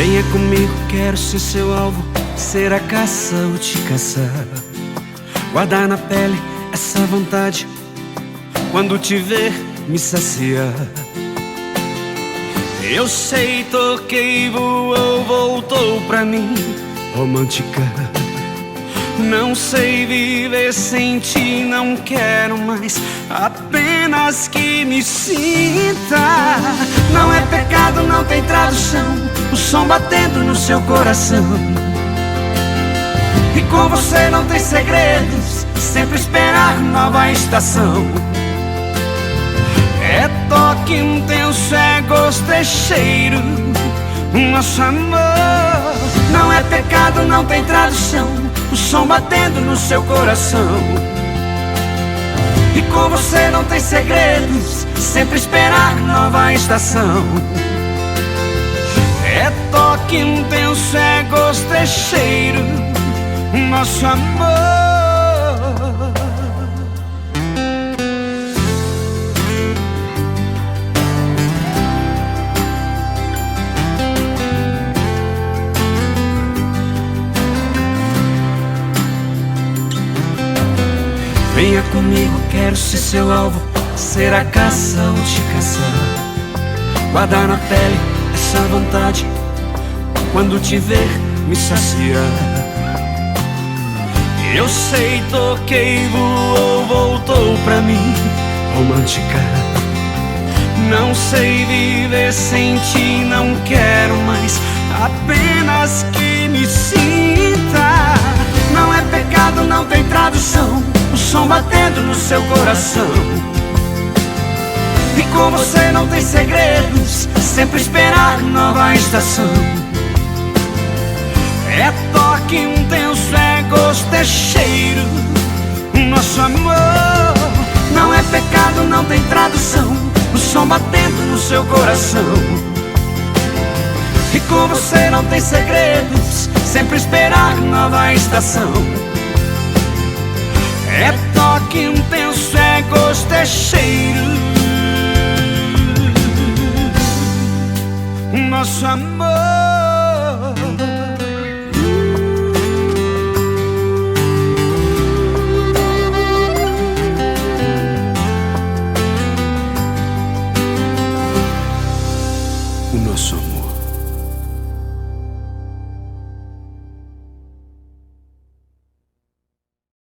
Venha comigo, quero ser seu alvo, ser a caça ou te caçar. Guardar na pele essa vontade, quando te ver me saciar. Eu sei, toquei, voou, voltou pra mim, romântica. Não sei viver sem ti, não quero mais, apenas que me sinta. Não é pecado, não tem tradução, o som batendo no seu coração. E com você não tem segredos, sempre esperar nova estação. É toque intenso, é gosto, é cheiro, nosso amor. Não é pecado, não tem tradução, o som batendo no seu coração. E com você não tem segredos, sempre esperar nova estação. É toque intenso, é gosto, é cheiro, nosso amor. Venha comigo, quero ser seu alvo, ser a caça ou te caçar. Guardar na pele essa vontade, quando te ver me saciar. Eu sei, toquei, voou, voltou pra mim, romântica. Não sei viver sem ti, não quero mais, apenas que me sinta. Não é pecado, não tem tradução, o som batendo no seu coração. E com você não tem segredos, sempre esperar nova estação. É toque intenso, é gosto, é cheiro, nosso amor. Não é pecado, não tem tradução, o som batendo no seu coração. E com você não tem segredos, sempre esperar nova estação. É toque intenso, é gosto, é cheiro, nosso amor.